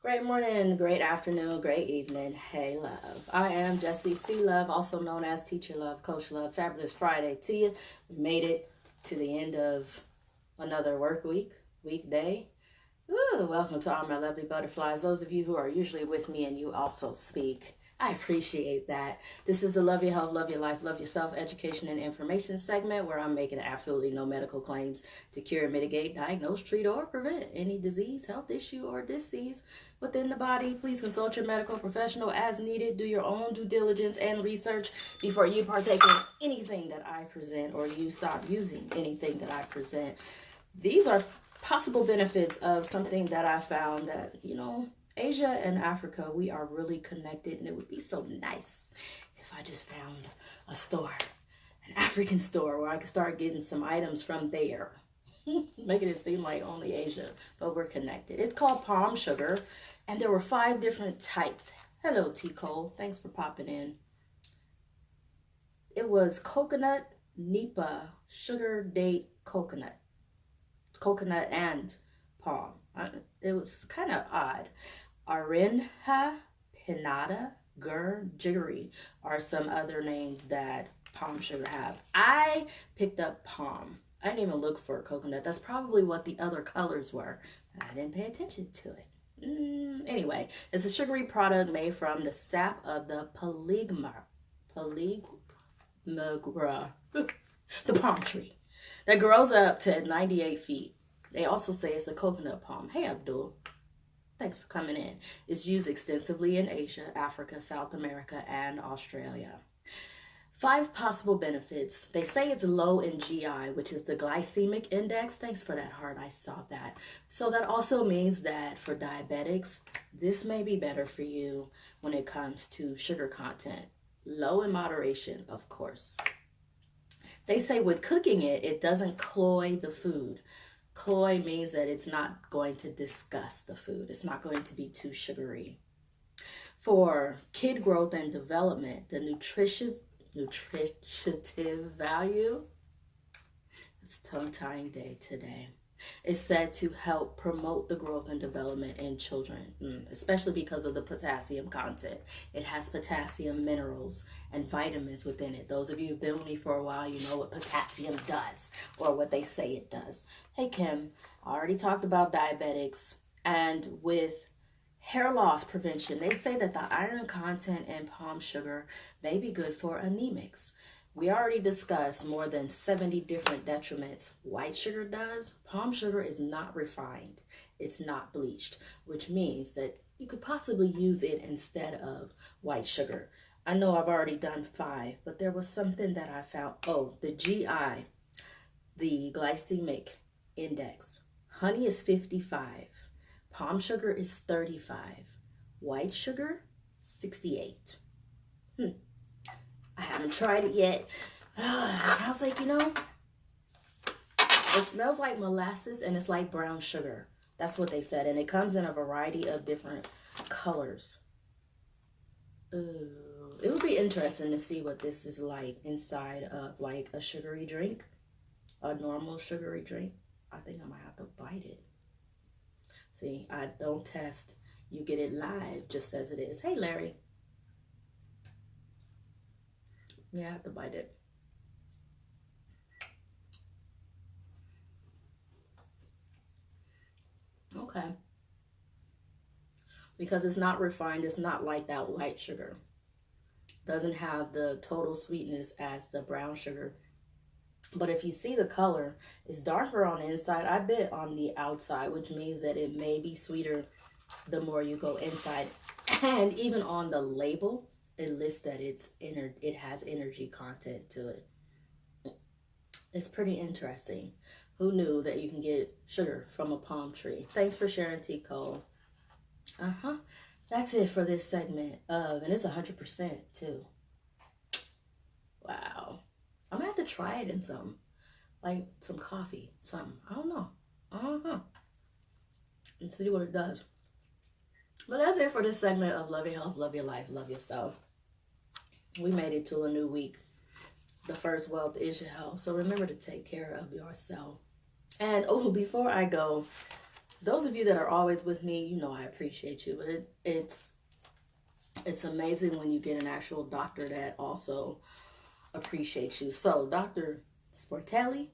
Great morning, great afternoon, great evening. Hey, love. I am Jessie C. Love, also known as Teacher Love, Coach Love. Fabulous Friday to you. We made it to the end of another work weekday. Ooh, welcome to all my lovely butterflies. Those of you who are usually with me and you also speak. I appreciate that. This is the Love Your Health, Love Your Life, Love Yourself education and information segment where I'm making absolutely no medical claims to cure, mitigate, diagnose, treat, or prevent any disease, health issue, or disease within the body. Please consult your medical professional as needed. Do your own due diligence and research before you partake in anything that I present or you stop using anything that I present. These are possible benefits of something that I found that, Asia and Africa, we are really connected, and it would be so nice if I just found a store, an African store, where I could start getting some items from there. Making it seem like only Asia, but we're connected. It's called palm sugar, and there were 5 different types. Hello, T. Cole. Thanks for popping in. It was coconut, nipa, sugar, date, coconut and palm. It was kind of odd. Arinha, Pinata, Gur, Jiggery are some other names that palm sugar have. I picked up palm. I didn't even look for coconut. That's probably what the other colors were. I didn't pay attention to it. Anyway, it's a sugary product made from the sap of the Polygamra, the palm tree, that grows up to 98 feet. They also say it's a coconut palm. Hey, Abdul. Thanks for coming in. It's used extensively in Asia, Africa, South America, and Australia. 5 possible benefits. They say it's low in GI, which is the glycemic index. Thanks for that heart. I saw that. So that also means that for diabetics, this may be better for you when it comes to sugar content. Low in moderation, of course. They say with cooking it, it doesn't cloy the food. Cloy means that it's not going to disgust the food. It's not going to be too sugary. For kid growth and development, the nutritive value, it's tongue-tying day today, is said to help promote the growth and development in children, especially because of the potassium content. It has potassium, minerals, and vitamins within it. Those of you who've been with me for a while, you know what potassium does, or what they say it does. Hey, Kim, I already talked about diabetics, and with hair loss prevention, they say that the iron content in palm sugar may be good for anemics. We already discussed more than 70 different detriments white sugar does. Palm sugar is not refined. It's not bleached, which means that you could possibly use it instead of white sugar. I know I've already done 5, but there was something that I found. Oh, the GI, the glycemic index. Honey is 55. Palm sugar is 35. White sugar, 68. I haven't tried it yet. I was like, it smells like molasses and it's like brown sugar. That's what they said. And it comes in a variety of different colors. It would be interesting to see what this is like inside of like a sugary drink, a normal sugary drink. I think I might have to bite it. See, I don't test. You get it live just as it is. Hey, Larry. Yeah, I have to bite it. Okay. Because it's not refined, it's not like that white sugar. Doesn't have the total sweetness as the brown sugar. But if you see the color, it's darker on the inside, I bet on the outside, which means that it may be sweeter the more you go inside. And even on the label, it lists that it has energy content to it. It's pretty interesting. Who knew that you can get sugar from a palm tree? Thanks for sharing, T. Cole. That's it for this segment of, and it's 100% too. Wow. I'm gonna have to try it in some, like some coffee, something. I don't know. And see what it does. But that's it for this segment of Love Your Health, Love Your Life, Love Yourself. We made it to a new week. The first wealth is your health. So remember to take care of yourself. And before I go, those of you that are always with me, you know I appreciate you. But it's amazing when you get an actual doctor that also appreciates you. So, Dr. Sportelli,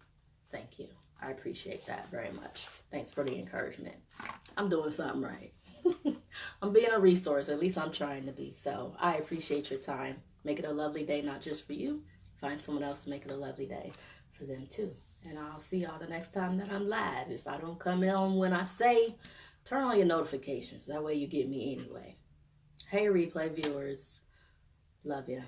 thank you. I appreciate that very much. Thanks for the encouragement. I'm doing something right. I'm being a resource. At least I'm trying to be. So I appreciate your time. Make it a lovely day, not just for you. Find someone else to make it a lovely day for them too. And I'll see y'all the next time that I'm live. If I don't come in when I say, turn on your notifications. That way you get me anyway. Hey, replay viewers. Love ya.